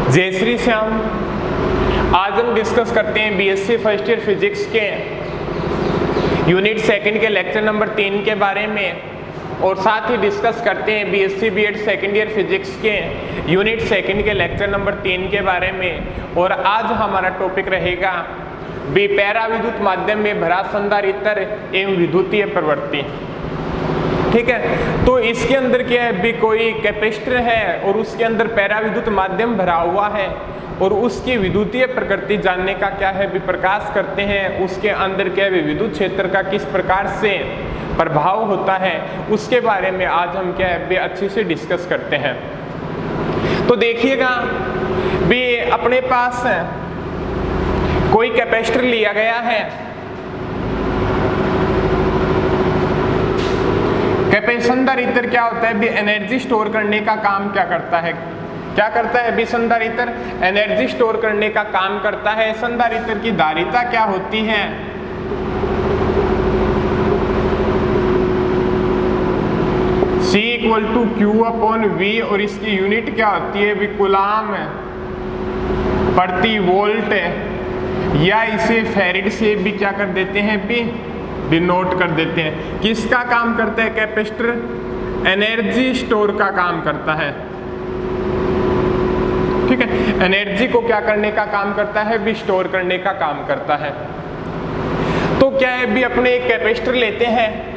जय श्री श्याम। आज हम डिस्कस करते हैं बीएससी फर्स्ट ईयर फिजिक्स के यूनिट सेकंड के लेक्चर नंबर 3 के बारे में और साथ ही डिस्कस करते हैं BSc BEd second year physics के यूनिट सेकंड के लेक्चर नंबर 3 के बारे में। और आज हमारा टॉपिक रहेगा पैरा विद्युत माध्यम में भरा संधारित्र एवं विद्युतीय प्रवृत्ति। ठीक है, तो इसके अंदर क्या है, भी कोई कैपेसिटर है और उसके अंदर पैरा विद्युत माध्यम भरा हुआ है और उसकी विद्युतीय प्रकृति जानने का क्या है भी प्रकाश करते हैं। उसके अंदर क्या है विद्युत क्षेत्र का किस प्रकार से प्रभाव होता है उसके बारे में आज हम क्या है भी अच्छे से डिस्कस करते हैं। तो देखिएगा भी अपने पास कोई कैपेसिटर लिया गया है। संधारित्र क्या होता है भी एनर्जी स्टोर करने का काम क्या करता है, क्या करता है भी संधारित्र एनर्जी स्टोर करने का काम करता है। संधारित्र की धारिता क्या होती है, C = Q/V और इसकी यूनिट क्या होती है भी कूलाम प्रति वोल्ट, या इसे फैराड से भी क्या कर देते हैं भी डिनोट कर देते हैं। किसका काम करता है कैपेसिटर, एनर्जी स्टोर का काम करता है। ठीक है, एनर्जी को क्या करने का काम करता है भी स्टोर करने का काम करता है। तो क्या है भी अपने एक कैपेसिटर लेते हैं।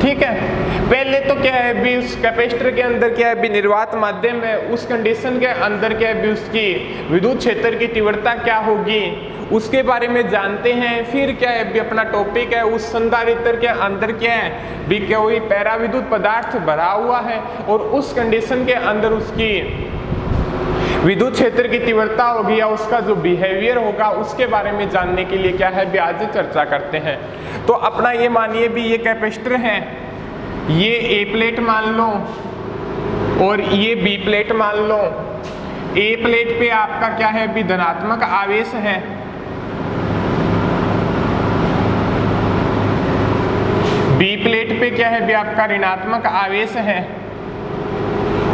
ठीक है, पहले तो क्या है भी उस कैपेसिटर के अंदर क्या है भी निर्वात माध्यम है, उस कंडीशन के अंदर क्या है भी उसकी विद्युत क्षेत्र की तीव्रता क्या होगी उसके बारे में जानते हैं। फिर क्या है भी अपना टॉपिक है उस संधारित्र के अंदर क्या है भी कोई पैरा विद्युत पदार्थ भरा हुआ है और उस कंडीशन के अंदर उसकी विद्युत क्षेत्र की तीव्रता होगी या उसका जो बिहेवियर होगा उसके बारे में जानने के लिए क्या है भी आज चर्चा करते हैं। तो अपना ये मानिए भी ये कैपेसिटर है, ये ए प्लेट मान लो और ये बी प्लेट मान लो। ए प्लेट पे आपका क्या है भी धनात्मक आवेश है, बी प्लेट पे क्या है भी आपका ऋणात्मक आवेश है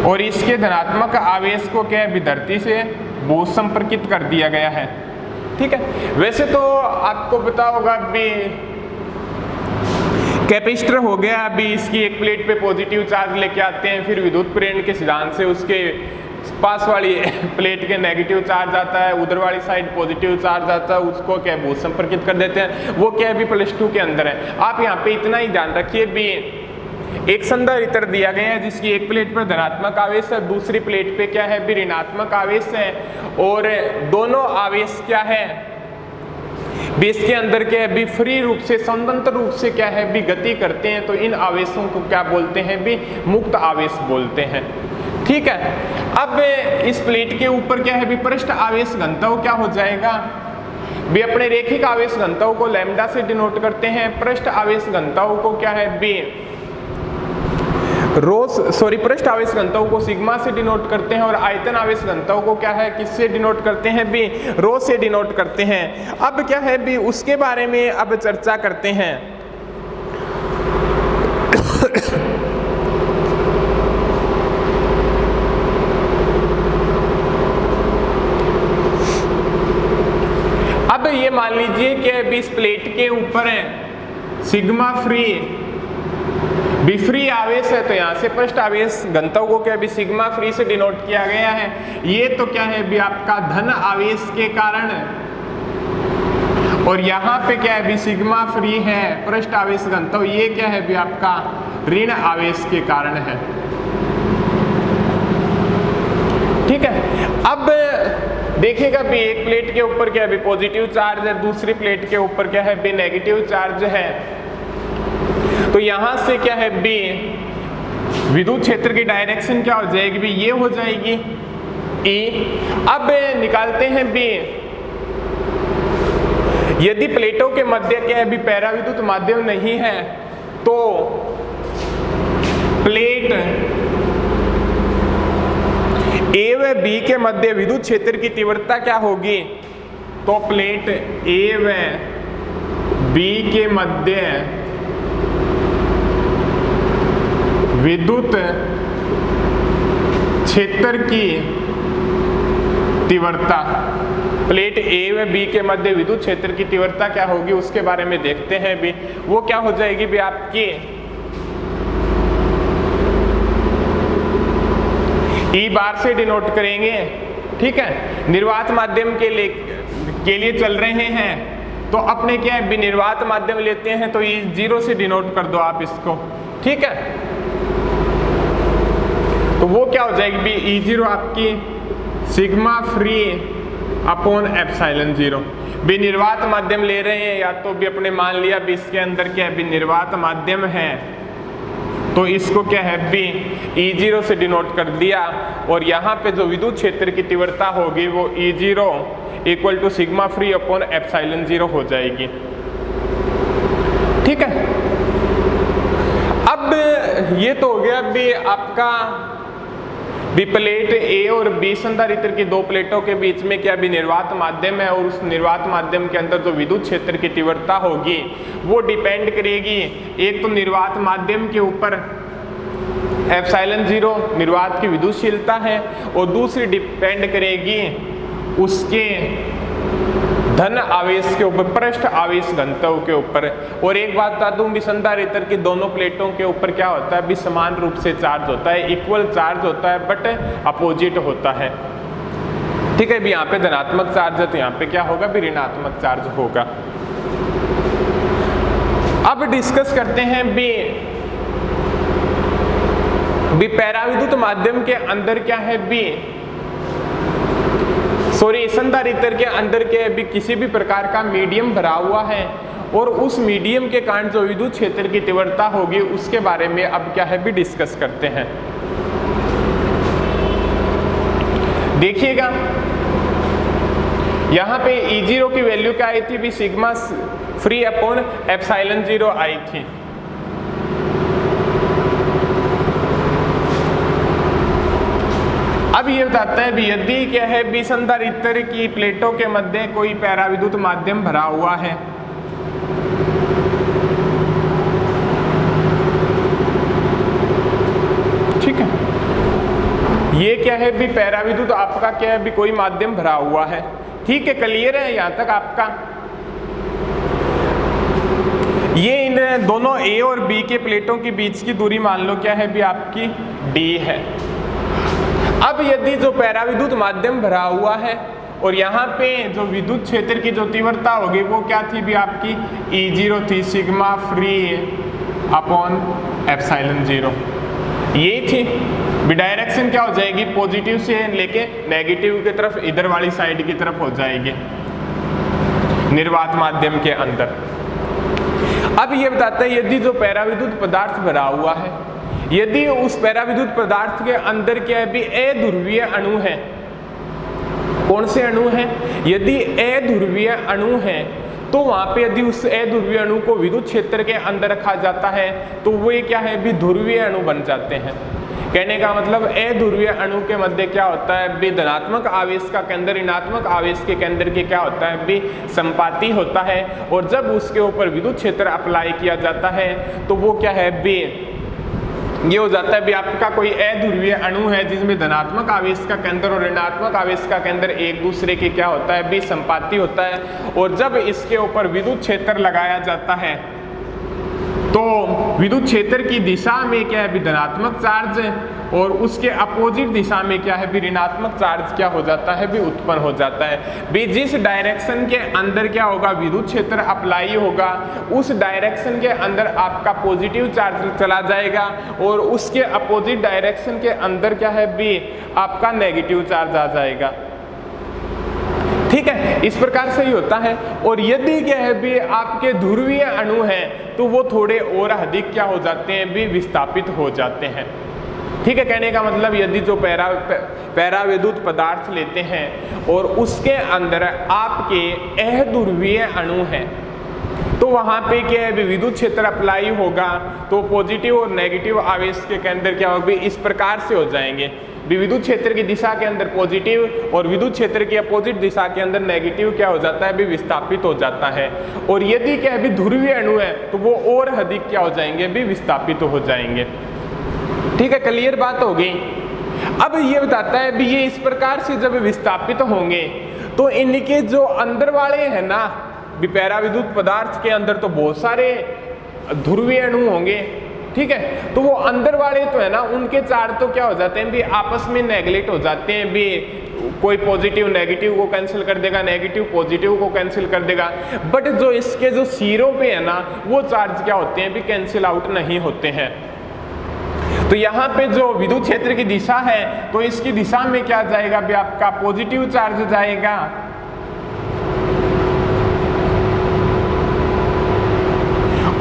और इसके धनात्मक आवेश को क्या है भी धरती से भू संपर्कित कर दिया गया है। ठीक है, वैसे तो आपको पता होगा भी कैपेसिटर हो गया, अभी इसकी एक प्लेट पे पॉजिटिव चार्ज लेके आते हैं, फिर विद्युत प्रेरण के सिद्धांत से उसके पास वाली प्लेट के नेगेटिव चार्ज आता है, उधर वाली साइड पॉजिटिव चार्ज आता है, उसको क्या भू संपर्कित कर देते हैं। वो क्या है भी +2 के अंदर है। आप यहाँ पे इतना ही ध्यान रखिए भी एक संधारित्र दिया गया है जिसकी एक प्लेट पर धनात्मक आवेश है, दूसरी प्लेट पे क्या है भी ऋणात्मक आवेश है और दोनों आवेश क्या है भी इसके अंदर क्या है भी फ्री रूप से स्वतंत्र रूप से क्या है भी गति करते हैं। तो इन आवेशों को क्या बोलते हैं भी मुक्त आवेश बोलते हैं। ठीक है, अब इस प्लेट के ऊपर क्या है भी पृष्ठ आवेश घनत्व क्या हो जाएगा भी अपने रेखिक आवेश घनत्व को लैम्डा से डिनोट करते हैं, पृष्ठ आवेश घनत्व को क्या है भी पृष्ठ आवेश घनत्व को सिग्मा से डिनोट करते हैं और आयतन आवेश घनत्व को क्या है किससे डिनोट करते हैं भी रो से डिनोट करते हैं। अब क्या है भी उसके बारे में अब चर्चा करते हैं। अब ये मान लीजिए कि अभी इस प्लेट के ऊपर है सिग्मा फ्री आवेश है, तो यहाँ से पृष्ठ आवेश घनत्व को क्या भी सिग्मा फ्री से डिनोट किया गया है। ये तो क्या है भी आपका धन आवेश के कारण और यहाँ पे क्या है भी सिग्मा फ्री है पृष्ठ आवेश घनत्व, ये क्या है भी आपका ऋण आवेश के कारण है। ठीक है, अब देखिएगा भी एक प्लेट के ऊपर क्या है भी पॉजिटिव चार्ज है, दूसरी प्लेट के ऊपर क्या है भी नेगेटिव चार्ज है। तो यहां से क्या है भी विद्युत क्षेत्र की डायरेक्शन क्या हो जाएगी भी ये हो जाएगी E। अब निकालते हैं भी यदि प्लेटों के मध्य क्या है भी पैरा विद्युत माध्यम नहीं है तो प्लेट A व B के मध्य विद्युत क्षेत्र की तीव्रता क्या होगी, तो प्लेट A व B के मध्य विद्युत क्षेत्र की तीव्रता, प्लेट ए व बी के मध्य विद्युत क्षेत्र की तीव्रता क्या होगी उसके बारे में देखते हैं भी। वो क्या हो जाएगी भी आपकी ई बार से डिनोट करेंगे। ठीक है, निर्वात माध्यम के लिए चल रहे हैं तो अपने क्या है निर्वात माध्यम लेते हैं तो E0 से डिनोट कर दो आप इसको। ठीक है, तो वो क्या हो जाएगी भी E0 आपकी सिग्मा फ्री अपॉन एप्सिलॉन 0। भी निर्वात माध्यम ले रहे हैं या तो भी अपने मान लिया भी इसके अंदर क्या है भी निर्वात माध्यम है तो इसको क्या है भी E0 से डिनोट कर दिया और यहाँ पे जो विद्युत क्षेत्र की तीव्रता होगी वो E0 equal to sigma free upon epsilon 0 हो जाएगी। ठीक है, अब ये तो हो गया भी आपका भी प्लेट ए और बी संधारित्र की दो प्लेटों के बीच में क्या भी निर्वात माध्यम है और उस निर्वात माध्यम के अंदर जो विद्युत क्षेत्र की तीव्रता होगी वो डिपेंड करेगी एक तो निर्वात माध्यम के ऊपर एप्सिलॉन 0 निर्वात की विद्युतशीलता है और दूसरी डिपेंड करेगी उसके धन आवेश के ऊपर, पृष्ठ आवेश घनत्व के ऊपर। और एक बात बता दूं भी संधारित्र की दोनों प्लेटों के ऊपर क्या होता है भी समान रूप से चार्ज होता है, इक्वल चार्ज होता है बट अपोजिट होता है। ठीक है, भी यहाँ पे धनात्मक चार्ज है तो यहाँ पे क्या होगा भी ऋणात्मक चार्ज होगा। अब डिस्कस करते हैं भी पैराविद्युत माध्यम के अंदर क्या है भी संधारित्र के अंदर के भी किसी भी प्रकार का मीडियम भरा हुआ है और उस मीडियम के कारण जो विद्युत क्षेत्र की तीव्रता होगी उसके बारे में अब क्या है भी डिस्कस करते हैं। देखिएगा यहां पे E0 की वैल्यू क्या आई थी भी सिग्मा फ्री अपॉन एप्सिलॉन 0 आई थी। अब ये बताता है भी यदि क्या है भी संधारित्र की प्लेटों के मध्य कोई पैराविद्युत माध्यम भरा हुआ है ठीक है, ये क्या है भी पैराविद्युत आपका क्या है भी कोई माध्यम भरा हुआ है। ठीक है, क्लियर है यहां तक आपका। ये इन दोनों ए और बी के प्लेटों के बीच की दूरी मान लो क्या है भी आपकी d है। अब यदि जो पैराविद्युत माध्यम भरा हुआ है और यहाँ पे जो विद्युत क्षेत्र की जो तीव्रता होगी वो क्या थी भी आपकी E0 थी सिग्मा फ्री अपॉन एप्सिलॉन 0 ये थी भी। डायरेक्शन क्या हो जाएगी पॉजिटिव से लेके नेगेटिव की तरफ, इधर वाली साइड की तरफ हो जाएगी निर्वात माध्यम के अंदर। अब ये बताता है यदि जो पैराविद्युत पदार्थ भरा हुआ है, यदि उस पैराविद्युत पदार्थ के अंदर क्या है भी अध्रुवीय अणु है। कौन से अणु हैं? यदि अध्रुवीय अणु है तो वहां पे यदि उस अध्रुवीय अणु को विद्युत क्षेत्र के अंदर रखा जाता है तो वो क्या है भी ध्रुवीय अणु बन जाते हैं। कहने का मतलब अध्रुवीय अणु के मध्य क्या होता है भी धनात्मक आवेश का केंद्र ऋणात्मक आवेश के केंद्र के क्या होता है भी संपाती होता है और जब उसके ऊपर विद्युत क्षेत्र अप्लाई किया जाता है तो वो क्या है भी ये हो जाता है भी आपका कोई अध्रुवीय अणु है जिसमें धनात्मक आवेश का केंद्र और ऋणात्मक आवेश का केंद्र एक दूसरे के क्या होता है भी संपाती होता है। और जब इसके ऊपर विद्युत क्षेत्र लगाया जाता है तो विद्युत क्षेत्र की दिशा में क्या है भी धनात्मक चार्ज और उसके अपोजिट दिशा में क्या है भी ऋणात्मक चार्ज क्या हो जाता है भी उत्पन्न हो जाता है भी। जिस डायरेक्शन के अंदर क्या होगा विद्युत क्षेत्र अप्लाई होगा उस डायरेक्शन के अंदर आपका पॉजिटिव चार्ज चला जाएगा और उसके अपोजिट डायरेक्शन के अंदर क्या है भी आपका नेगेटिव चार्ज आ जाएगा। ठीक है, इस प्रकार से ही होता है। और यदि क्या है भी आपके ध्रुवीय अणु हैं तो वो थोड़े और अधिक क्या हो जाते हैं भी विस्थापित हो जाते हैं। ठीक है, कहने का मतलब यदि जो पैराविद्युत पदार्थ लेते हैं और उसके अंदर आपके अध्रुवीय अणु हैं तो वहां पे क्या है विद्युत क्षेत्र अप्लाई होगा तो पॉजिटिव और नेगेटिव आवेश के केंद्र क्या होगा इस प्रकार से हो जाएंगे। विद्युत क्षेत्र की दिशा के अंदर पॉजिटिव और विद्युत क्षेत्र की अपोजिट दिशा के अंदर नेगेटिव क्या हो जाता है भी विस्थापित हो जाता है। और यदि क्या है भी ध्रुवीय अणु है तो वो और अधिक क्या हो जाएंगे भी विस्थापित हो जाएंगे। ठीक है, क्लियर बात हो गई। अब ये बताता है भी ये इस प्रकार से जब विस्थापित होंगे तो इनके जो अंदर वाले हैं ना भी पैराविद्युत पदार्थ के अंदर तो बहुत सारे ध्रुवीय अणु होंगे, ठीक है। तो वो अंदर वाले तो है ना उनके चार्ज तो क्या हो जाते हैं भी आपस में नेगलेक्ट हो जाते हैं भी, कोई पॉजिटिव नेगेटिव को कैंसिल कर देगा, नेगेटिव पॉजिटिव को कैंसिल कर देगा। बट जो इसके जो सिरों पे है ना वो चार्ज क्या होते हैं भी कैंसिल आउट नहीं होते हैं। तो यहाँ पे जो विद्युत क्षेत्र की दिशा है तो इसकी दिशा में क्या जाएगा भी आपका पॉजिटिव चार्ज जाएगा,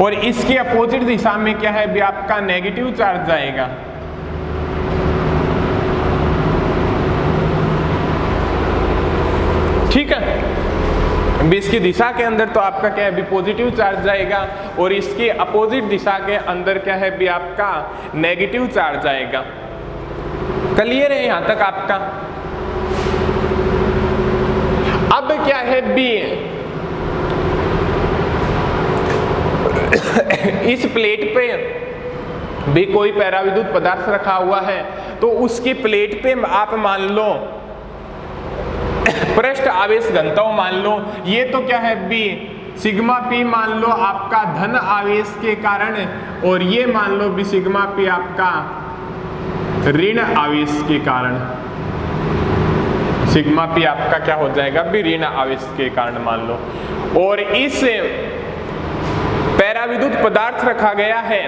और इसकी अपोजिट दिशा में क्या है भी आपका नेगेटिव चार्ज जाएगा। ठीक है, इसकी दिशा के अंदर तो आपका क्या है भी पॉजिटिव चार्ज जाएगा और इसकी अपोजिट दिशा के अंदर क्या है भी आपका नेगेटिव चार्ज जाएगा। क्लियर है यहां तक आपका? अब क्या है भी इस प्लेट पे भी कोई पैराविद्युत पदार्थ रखा हुआ है तो उसकी प्लेट पे आप मान लो पृष्ठ आवेश घनत्व मान लो, ये तो क्या है बी सिग्मा पी मान लो आपका धन आवेश के कारण, और ये मान लो भी सिग्मा पी आपका ऋण आवेश के कारण। सिग्मा पी आपका क्या हो जाएगा भी ऋण आवेश के कारण मान लो। और इस पैराविद्युत पदार्थ रखा गया है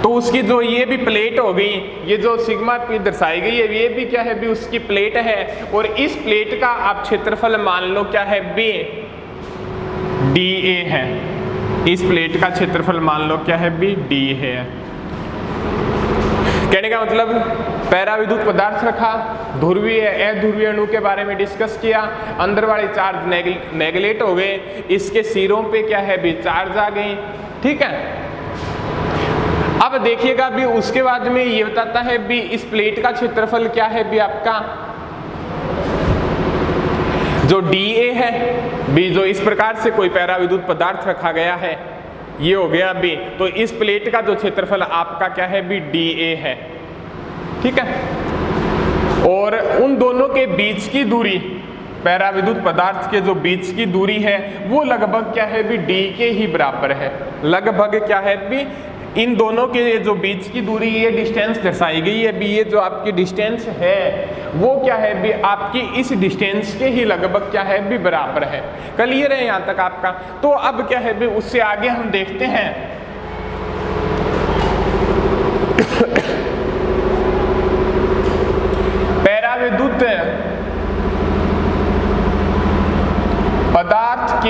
तो उसकी जो ये भी प्लेट हो गई, ये जो सिग्मा पी दर्शाई गई है ये भी क्या है भी उसकी प्लेट है, और इस प्लेट का आप क्षेत्रफल मान लो क्या है बी डी ए है। इस प्लेट का क्षेत्रफल मान लो क्या है बी डी है। कहने का मतलब पैराविद्युत पदार्थ रखा, ध्रुवीय अध्रुवीय अणु के बारे में डिस्कस किया, अंदर वाले चार्ज नेगलेक्ट हो गए, इसके सिरों पे क्या है भी चार्ज आ गए। ठीक है, अब देखिएगा भी उसके बाद में ये बताता है भी इस प्लेट का क्षेत्रफल क्या है भी आपका जो DA है भी, जो इस प्रकार से कोई पैराविद्युत पदार्थ रखा गया है ये हो गया भी, तो इस प्लेट का जो क्षेत्रफल आपका क्या है भी DA है। ठीक है, और उन दोनों के बीच की दूरी, पैराविद्युत पदार्थ के जो बीच की दूरी है वो लगभग क्या है भी D के ही बराबर है। लगभग क्या है भी इन दोनों के जो बीच की दूरी ये डिस्टेंस दर्शाई गई है भी, ये जो आपकी डिस्टेंस है वो क्या है भी आपकी इस डिस्टेंस के ही लगभग क्या है भी बराबर है। क्लियर है यहाँ तक आपका? तो अब क्या है भी उससे आगे हम देखते हैं पैराविद्युत पदार्थ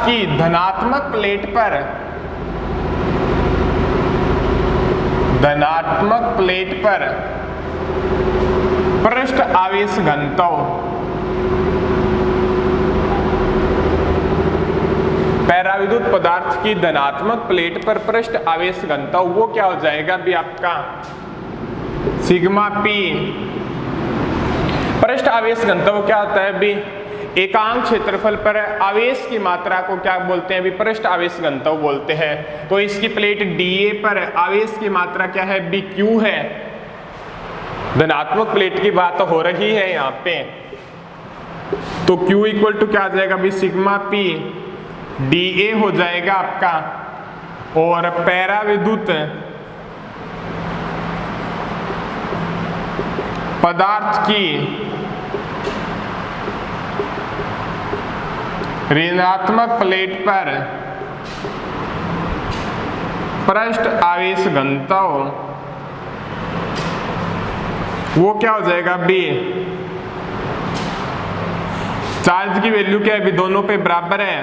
की धनात्मक प्लेट पर पृष्ठ आवेश घनत्व, पैराविद्युत पदार्थ की धनात्मक प्लेट पर पृष्ठ आवेश घनत्व वो क्या हो जाएगा भी आपका सिग्मा पी। पृष्ठ आवेश घनत्व क्या होता है भी एकांक क्षेत्रफल पर आवेश की मात्रा को क्या बोलते हैं भी पृष्ठ आवेश घनत्व बोलते हैं। तो इसकी प्लेट DA पर आवेश की मात्रा क्या है भी Q है। धनात्मक प्लेट की बात हो रही है यहाँ पे, तो Q इक्वल टू क्या आ जाएगा भी सिग्मा पी DA हो जाएगा आपका, और पैराविद्युत पदार्थ की ऋणात्मक प्लेट पर पृष्ठ आवेश घनत्व वो क्या हो जाएगा बी, चार्ज की वैल्यू क्या है भी दोनों पे बराबर है,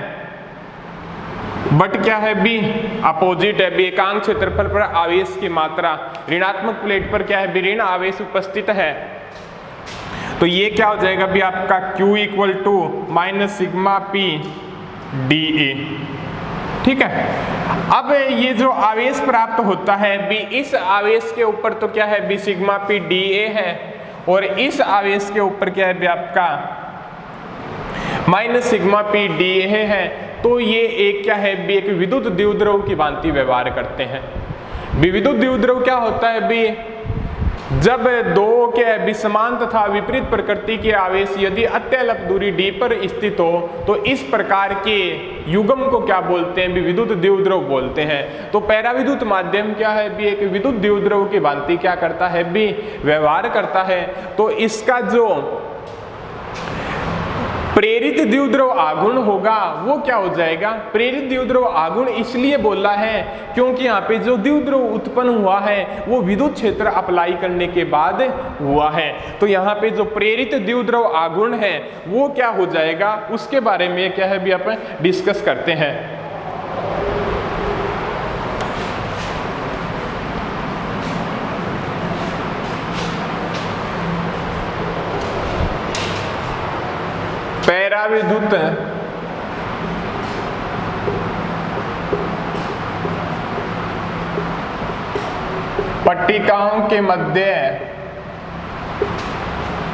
बट क्या है बी अपोजिट है भी, एकांक क्षेत्रफल पर आवेश की मात्रा ऋणात्मक प्लेट पर क्या है भी ऋण आवेश उपस्थित है। तो ये क्या हो जाएगा भी आपका Q equal to minus sigma P DA। ठीक है, अब ये जो आवेश प्राप्त होता है भी इस आवेश के ऊपर तो क्या है भी सिग्मा पी DA है, और इस आवेश के ऊपर क्या है भी आपका माइनस सिग्मा पी DA है। तो ये एक क्या है भी एक विद्युत द्विध्रुव की भांति व्यवहार करते हैं। विद्युत द्विध्रुव क्या होता है बी, जब दो के विसमान तथा विपरीत प्रकृति के आवेश यदि अत्यल्प दूरी d पर स्थित हो तो इस प्रकार के युग्म को क्या बोलते हैं, विद्युत द्विध्रुव बोलते हैं। तो पैराविद्युत माध्यम क्या है बी, एक विद्युत द्विध्रुव की भांति क्या करता है बी, व्यवहार करता है। तो इसका जो प्रेरित द्विध्रुव आघूर्ण होगा वो क्या हो जाएगा, प्रेरित द्विध्रुव आघूर्ण इसलिए बोला है क्योंकि यहाँ पे जो द्विध्रुव उत्पन्न हुआ है वो विद्युत क्षेत्र अप्लाई करने के बाद हुआ है। तो यहाँ पे जो प्रेरित द्विध्रुव आघूर्ण है वो क्या हो जाएगा, उसके बारे में क्या है भी अपन डिस्कस करते हैं। पैराविद्युत पट्टिकाओं के मध्य,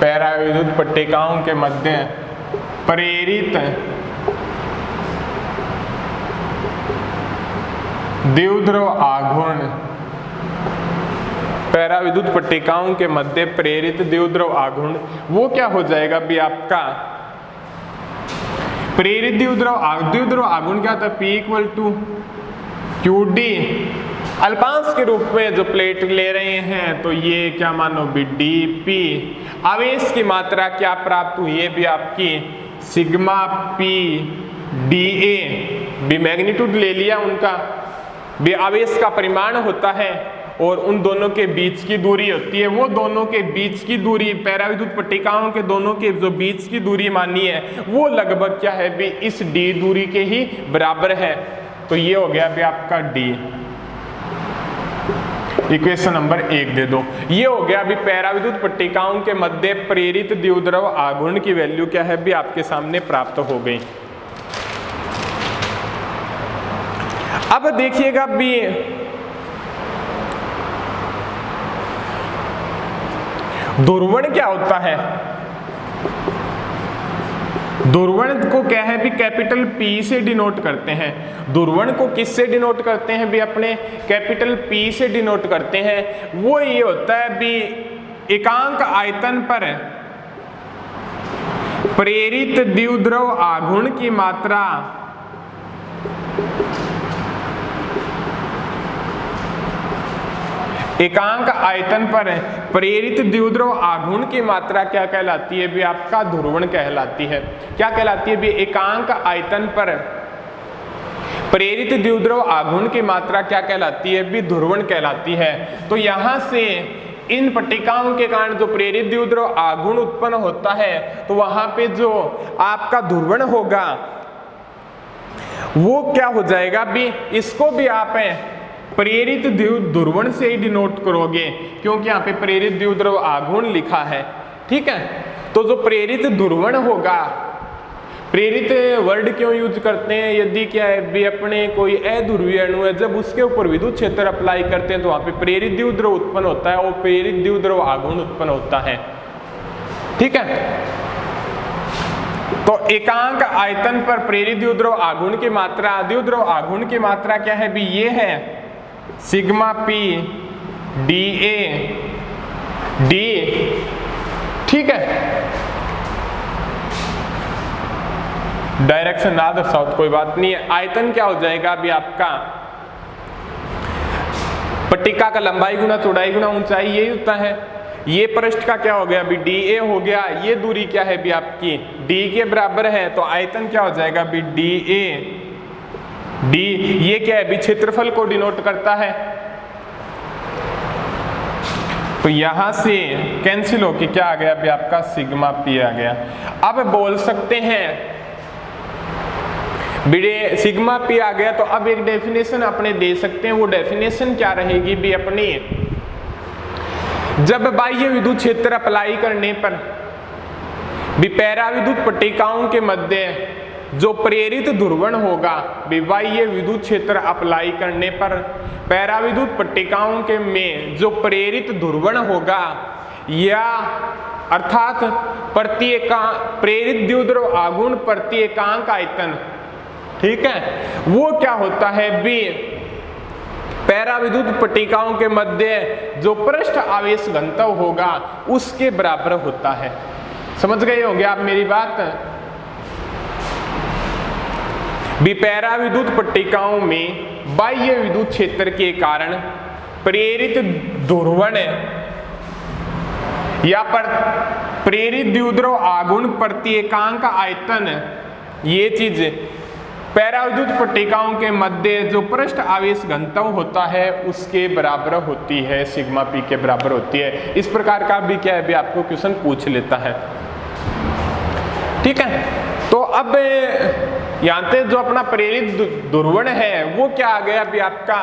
पैराविद्युत पट्टिकाओं के मध्य प्रेरित द्विध्रुव आघूर्ण, पैराविद्युत पट्टिकाओं के मध्य प्रेरित द्विध्रुव आघूर्ण वो क्या हो जाएगा भी आपका, प्रेरित द्विध्रुव आघूर्ण क्या था, P equal to Q D, अल्पांश के रूप में जो प्लेट ले रहे हैं तो ये क्या मानो भी डी पी, आवेश की मात्रा क्या प्राप्त हुई है भी आपकी सिग्मा पी डी ए, भी मैग्नीट्यूड ले लिया उनका, भी आवेश का परिमाण होता है और उन दोनों के बीच की दूरी होती है, वो दोनों के बीच की दूरी पैराविद्युत पट्टिकाओं के दोनों के जो बीच की दूरी मानी है वो लगभग क्या है भी इस डी दूरी के ही बराबर है। तो ये हो गया भी आपका डी, इक्वेशन नंबर 1 दे दो। ये हो गया अभी पैराविद्युत पट्टिकाओं के मध्य प्रेरित द्विध्रुव आघूर्ण की वैल्यू क्या है भी आपके सामने प्राप्त हो गई। अब देखिएगा भी ध्रुवण क्या होता है, ध्रुवण को क्या है भी कैपिटल P से डिनोट करते हैं। ध्रुवण को किससे डिनोट करते हैं भी, अपने कैपिटल P से डिनोट करते हैं। वो ये होता है भी एकांक आयतन पर प्रेरित द्विध्रुव आघूर्ण की मात्रा एकांक आयतन पर प्रेरित द्विध्रुव आघूर्ण की मात्रा क्या कहलाती है भी आपका ध्रुवण कहलाती है। क्या कहलाती है भी, एकांक आयतन पर प्रेरित द्विध्रुव आघूर्ण की मात्रा क्या कहलाती है भी ध्रुवण कहलाती है। तो यहां से इन पट्टिकाओं के कारण जो प्रेरित द्विध्रुव आघूर्ण उत्पन्न होता है तो वहां पे जो आपका ध्रुवण होगा वो क्या हो जाएगा भी, इसको भी आप प्रेरित ध्रुवण से ही डिनोट करोगे क्योंकि यहाँ पे प्रेरित द्विध्रुव आघूर्ण लिखा है। ठीक है, तो जो प्रेरित ध्रुवण होगा, प्रेरित वर्ड क्यों यूज करते हैं, यदि क्या है भी अपने कोई अध्रुवीय अणु है जब उसके ऊपर विद्युत क्षेत्र अप्लाई करते हैं तो वहां पे प्रेरित द्विध्रुव उत्पन्न होता है और प्रेरित द्विध्रुव आघूर्ण उत्पन्न होता है। ठीक है, तो एकांक आयतन पर प्रेरित द्विध्रुव आघूर्ण की मात्रा, द्विध्रुव आघूर्ण की मात्रा क्या है भी ये है sigma P D A D. ठीक है, डायरेक्शन ना दर्शाओ तो कोई बात नहीं है। आयतन क्या हो जाएगा अभी आपका, पट्टिका का लंबाई गुना चौड़ाई गुना ऊंचाई, यही होता है। ये पृष्ठ का क्या हो गया अभी डी ए हो गया, ये दूरी क्या है भी आपकी डी के बराबर है, तो आयतन क्या हो जाएगा अभी डी ए डी। ये क्या है अभी क्षेत्रफल को डिनोट करता है, तो यहां से कैंसिल होके क्या आ गया अभी आपका सिग्मा पी आ गया। अब बोल सकते हैं बिड़े सिग्मा पी आ गया, तो अब एक डेफिनेशन अपने दे सकते हैं। वो डेफिनेशन क्या रहेगी भी अपनी, जब बाह्य विद्युत क्षेत्र अप्लाई करने पर भी पैराविद्युत पट्टिकाओं के मध्य जो प्रेरित ध्रुवण होगा, बाह्य विद्युत क्षेत्र अप्लाई करने पर पैराविद्युत पट्टिकाओं के में जो प्रेरित ध्रुवण होगा या अर्थात प्रेरित द्विध्रुव आघूर्ण प्रति एकांक आयतन, ठीक है, वो क्या होता है भी पैरा विद्युत पट्टिकाओं के मध्य जो पृष्ठ आवेश घनत्व होगा उसके बराबर होता है। समझ गए होंगे आप मेरी बात। पैरा विद्युत पट्टिकाओं में बाह्य विद्युत क्षेत्र के कारण प्रेरित ध्रुवण या पर प्रेरित द्विध्रुव आघूर्ण प्रत्येकांक आयतन, ये चीज पैरा विद्युत पट्टिकाओं के मध्य जो पृष्ठ आवेश घनत्व होता है उसके बराबर होती है, सिग्मा पी के बराबर होती है। इस प्रकार का भी क्या है भी आपको क्वेश्चन पूछ लेता है। ठीक है, तो अब यहाँ पे जो अपना प्रेरित ध्रुवण है वो क्या आ गया अभी आपका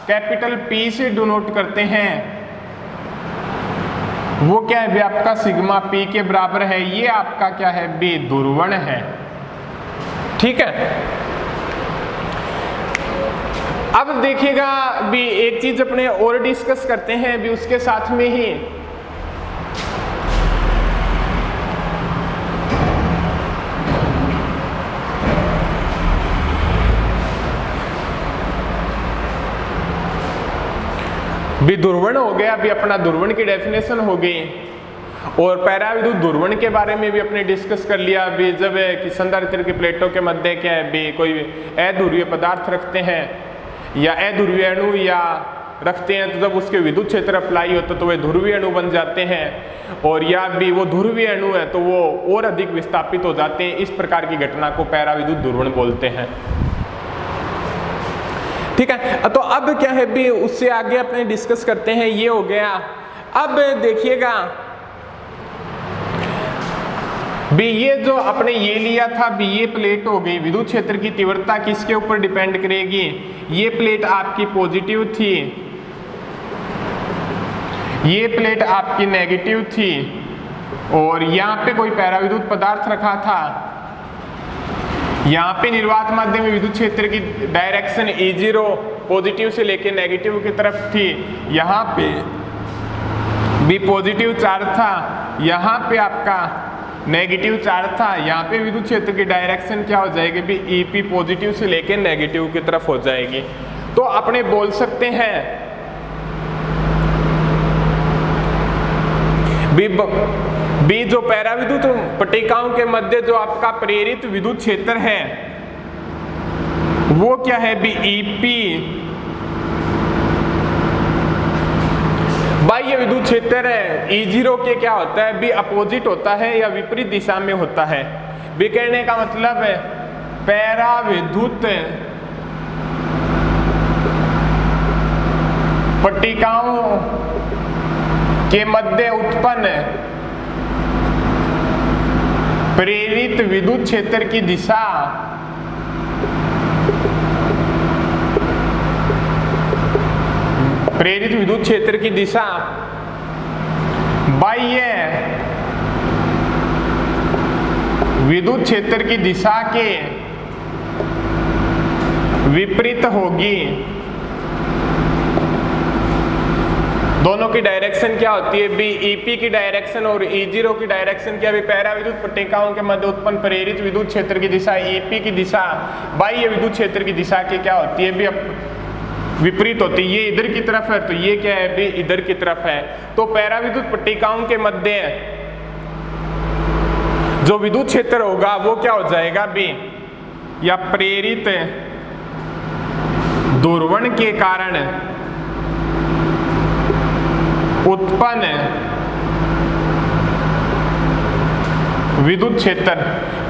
कैपिटल पी से डिनोट करते हैं, वो क्या है भी आपका सिग्मा पी के बराबर है। ये आपका क्या है भी ध्रुवण है। ठीक है, अब देखिएगा भी एक चीज अपने और डिस्कस करते हैं भी उसके साथ में ही। भी ध्रुवण हो गया, अभी अपना ध्रुवण की डेफिनेशन हो गई और पैरा विद्युत ध्रुवण के बारे में भी अपने डिस्कस कर लिया। अभी जब कि संधारित्र की प्लेटों के मध्य क्या है भी कोई अध्रुवीय पदार्थ रखते हैं या अध्रुवीय अणु या रखते हैं तो जब उसके विद्युत क्षेत्र अप्लाई होता तो वे ध्रुवीय अणु बन जाते हैं, और या भी वो ध्रुवीय अणु है तो वो और अधिक विस्थापित हो जाते हैं। इस प्रकार की घटना को पैरा विद्युत ध्रुवण बोलते हैं। ठीक है, तो अब क्या है भी उससे आगे अपने डिस्कस करते हैं। ये हो गया। अब देखिएगा भी ये जो अपने ये लिया था भी ये प्लेट हो गई, विद्युत क्षेत्र की तीव्रता किसके ऊपर डिपेंड करेगी, ये प्लेट आपकी पॉजिटिव थी, ये प्लेट आपकी नेगेटिव थी, और यहाँ पे कोई पैरा विद्युत पदार्थ रखा था। यहाँ पे निर्वात माध्यम में विद्युत क्षेत्र की डायरेक्शन E0 पॉजिटिव से लेके नेगेटिव की तरफ थी। यहाँ पे भी पॉजिटिव चार्ज था, यहाँ पे आपका नेगेटिव चार्ज था। यहाँ पे विद्युत क्षेत्र की डायरेक्शन क्या हो जाएगी भी EP पॉजिटिव से लेके नेगेटिव की तरफ हो जाएगी। तो अपने बोल सकते हैं भी जो पैरा विद्युत पट्टिकाओं के मध्य जो आपका प्रेरित विद्युत क्षेत्र है वो क्या है भी EP बाह्य विद्युत क्षेत्र है E0 के क्या होता है भी अपोजिट होता है या विपरीत दिशा में होता है। भी कहने का मतलब है पैरा विद्युत पट्टिकाओं के मध्य उत्पन्न प्रेरित विद्युत क्षेत्र की दिशा प्रेरित विद्युत क्षेत्र की दिशा बाह्य विद्युत क्षेत्र की दिशा के विपरीत होगी। दोनों की डायरेक्शन क्या होती है भी EP की डायरेक्शन और E0 की डायरेक्शन क्या भी पैरा विद्युत पट्टिकाओं के मध्य उत्पन्न प्रेरित विद्युत क्षेत्र की दिशा EP की दिशा बाह्य विद्युत क्षेत्र की दिशा की क्या होती है भी विपरीत होती है। ये इधर की तरफ है तो ये क्या है भी इधर की तरफ है। तो पैरा विद्युत पट्टिकाओं के मध्य जो विद्युत क्षेत्र होगा वो क्या हो जाएगा भी या प्रेरित ध्रुवण के कारण उत्पन्न विद्युत क्षेत्र,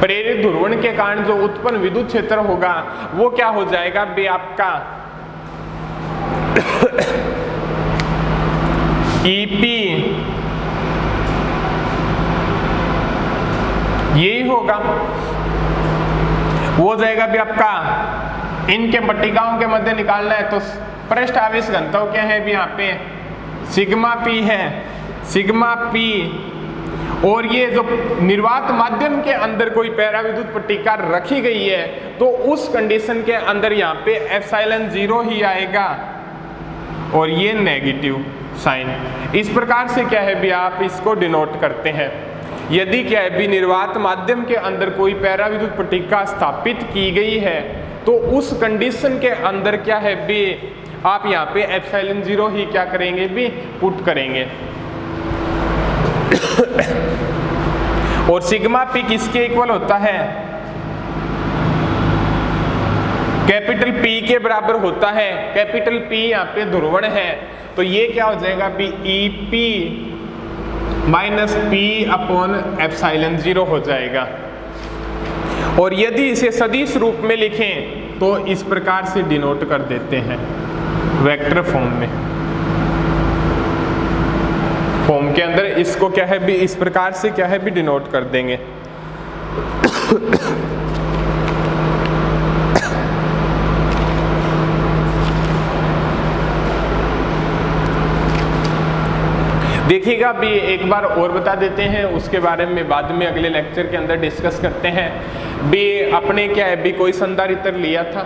प्रेरित ध्रुवण के कारण जो उत्पन्न विद्युत क्षेत्र होगा वो क्या हो जाएगा भी आपका EP यही होगा, वो हो जाएगा भी आपका इनके पट्टिकाओं के मध्य निकालना है तो पृष्ठ आवेश घनत्व क्या है भी यहाँ पे सिग्मा P है, सिग्मा P। और ये जो निर्वात माध्यम के अंदर कोई पैरा विद्युत पट्टिका रखी गई है तो उस कंडीशन के अंदर यहाँ पे एप्सिलॉन 0 ही आएगा और ये नेगेटिव साइन। इस प्रकार से क्या है भी आप इसको डिनोट करते हैं। यदि क्या है भी निर्वात माध्यम के अंदर कोई पैरा विद्युत पट्टिका स्थापित की गई है तो उस कंडीशन के अंदर क्या है भी आप यहाँ पे एप्सिलॉन 0 ही क्या करेंगे भी पुट करेंगे। और सिग्मा पी किसके इक्वल होता है, कैपिटल पी के बराबर होता है। कैपिटल पी यहाँ पे ध्रुवण है, तो ये क्या हो जाएगा भी E P minus P upon epsilon 0 हो जाएगा। और यदि इसे सदिश रूप में लिखें तो इस प्रकार से डिनोट कर देते हैं वेक्टर फॉर्म में। फॉर्म के अंदर इसको क्या है भी इस प्रकार से क्या है भी डिनोट कर देंगे। देखिएगा भी एक बार और बता देते हैं, उसके बारे में बाद में अगले लेक्चर के अंदर डिस्कस करते हैं। भी अपने क्या है भी कोई संधारित्र लिया था,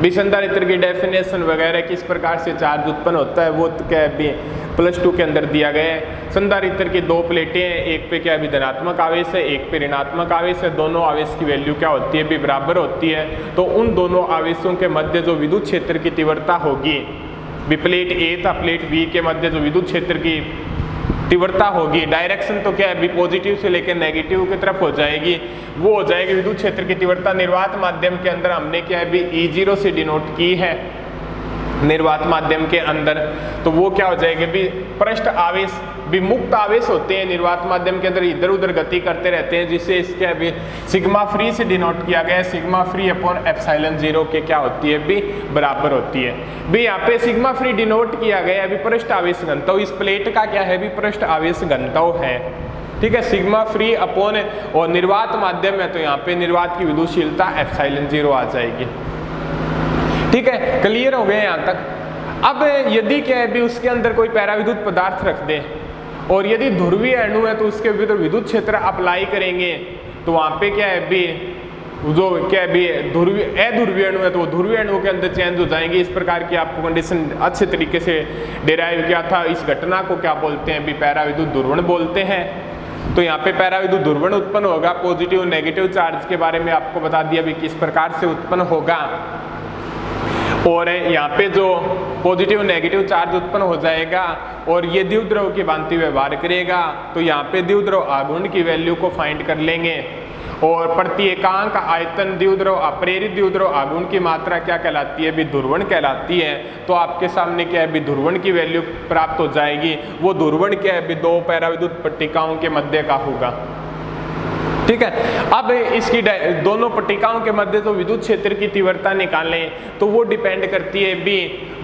भी संधारित्र की डेफिनेशन वगैरह किस प्रकार से चार्ज उत्पन्न होता है वो तो क्या है भी +2 के अंदर दिया गया है। संधारित्र की 2 प्लेटें हैं, एक पे क्या है भी धनात्मक आवेश है, एक पे ऋणात्मक आवेश है। दोनों आवेश की वैल्यू क्या होती है भी बराबर होती है। तो उन दोनों आवेशों के मध्य जो विद्युत क्षेत्र की तीव्रता होगी, भी प्लेट ए था प्लेट बी के मध्य जो विद्युत क्षेत्र की तीव्रता होगी, डायरेक्शन तो क्या है भी पॉजिटिव से लेकर नेगेटिव की तरफ हो जाएगी, वो हो जाएगी विद्युत क्षेत्र की तीव्रता। निर्वात माध्यम के अंदर हमने क्या है भी E0 से डिनोट की है निर्वात माध्यम के अंदर, तो वो क्या हो जाएगी भी पृष्ठ आवेश भी मुक्त आवेश होते हैं निर्वात माध्यम के अंदर, इधर उधर गति करते रहते हैं, जिससे इसके अभी सिग्मा फ्री से डिनोट किया गया है। सिग्मा फ्री अपॉन एप्सिलॉन 0 के क्या होती है भी बराबर होती है। भी यहाँ पे सिग्मा फ्री डिनोट किया गया है अभी पृष्ठ आवेश घनत्व, इस प्लेट का क्या है भी पृष्ठ आवेश घनत्व है। ठीक है, सिग्मा फ्री अपॉन और निर्वात माध्यम है तो यहाँ पे निर्वात की विद्युतशीलता एप्सिलॉन 0 आ जाएगी। ठीक है, क्लियर हो गए यहाँ तक। अब यदि क्या है भी उसके अंदर कोई पैराविद्युत पदार्थ रख दे और यदि ध्रुवीय अणु है तो उसके भीतर विद्युत क्षेत्र अप्लाई करेंगे, तो वहाँ पे क्या है भी जो क्या है भी अध्रुवीय अणु है तो ध्रुवीय अणु के अंदर चेंज हो जाएंगे। इस प्रकार की आपको कंडीशन अच्छे तरीके से डिराइव किया था। इस घटना को क्या बोलते हैं भी पैराविद्युत ध्रुवण बोलते हैं। तो यहाँ पे पैराविद्युत ध्रुवण उत्पन्न होगा। पॉजिटिव नेगेटिव चार्ज के बारे में आपको बता दिया भी किस प्रकार से उत्पन्न होगा। और यहाँ पे जो पॉजिटिव नेगेटिव चार्ज उत्पन्न हो जाएगा और ये द्विध्रुव की भांति व्यवहार करेगा, तो यहाँ पे द्विध्रुव आघूर्ण की वैल्यू को फाइंड कर लेंगे और प्रत्येकांक आयतन द्विध्रुव अप्रेरित द्विध्रुव आघूर्ण की मात्रा क्या कहलाती है भी ध्रुवण कहलाती है। तो आपके सामने क्या है भी ध्रुवण की वैल्यू प्राप्त हो जाएगी। वो ध्रुवण क्या है भी 2 पैराविद्युत पट्टिकाओं के मध्य का होगा। ठीक है, अब इसकी दोनों पट्टिकाओं के मध्य जो विद्युत क्षेत्र की तीव्रता निकालें तो वो डिपेंड करती है भी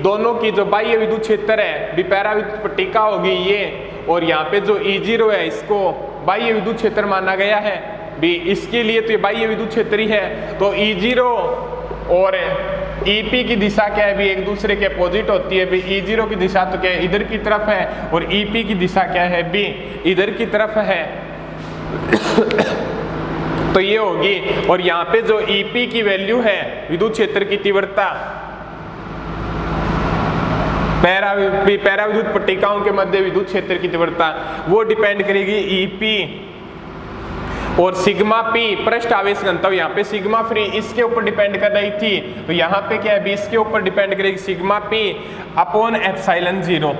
दोनों की जो बाह्य विद्युत क्षेत्र है भी पैराविद्युत पट्टिका होगी ये, और यहाँ पे जो E0 है इसको बाह्य विद्युत क्षेत्र माना गया है भी, इसके लिए तो ये बाह्य विद्युत क्षेत्र ही है। तो E0 और EP की दिशा क्या है भी एक दूसरे के अपोजिट होती है भी। E0 की दिशा तो क्या है इधर की तरफ है और EP की दिशा क्या है भी इधर की तरफ है। तो ये होगी। और यहाँ पे जो EP की वैल्यू है विद्युत क्षेत्र की तीव्रता पैराविद्युत पट्टिकाओं के मध्य विद्युत क्षेत्र की तीव्रता वो डिपेंड करेगी EP और सिग्मा P पृष्ठ आवेश घनत्व। यहाँ पे सिग्मा फ्री इसके ऊपर डिपेंड कर रही थी, तो यहाँ पे क्या है इसके ऊपर डिपेंड करेगी सिग्मा P अपॉन एप्सिलॉन 0।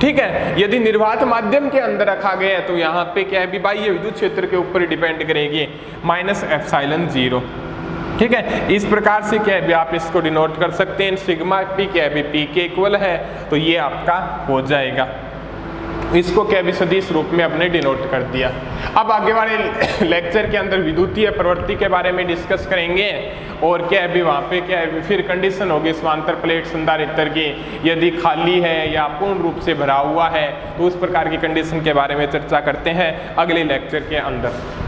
ठीक है, यदि निर्वात माध्यम के अंदर रखा गया है तो यहाँ पे क्या है बाह्य विद्युत क्षेत्र के ऊपर डिपेंड करेगी माइनस एप्सिलॉन 0। ठीक है, इस प्रकार से क्या है आप इसको डिनोट कर सकते हैं। सिग्मा पी क्या है पी के इक्वल है, तो ये आपका हो जाएगा। इसको क्या भी सदिश रूप में अपने डिनोट कर दिया। अब आगे वाले लेक्चर के अंदर विद्युतीय प्रवृत्ति के बारे में डिस्कस करेंगे और क्या है भी वहाँ पे क्या है फिर कंडीशन होगी समांतर प्लेट संधारित्र की, यदि खाली है या पूर्ण रूप से भरा हुआ है तो उस प्रकार की कंडीशन के बारे में चर्चा करते हैं अगले लेक्चर के अंदर।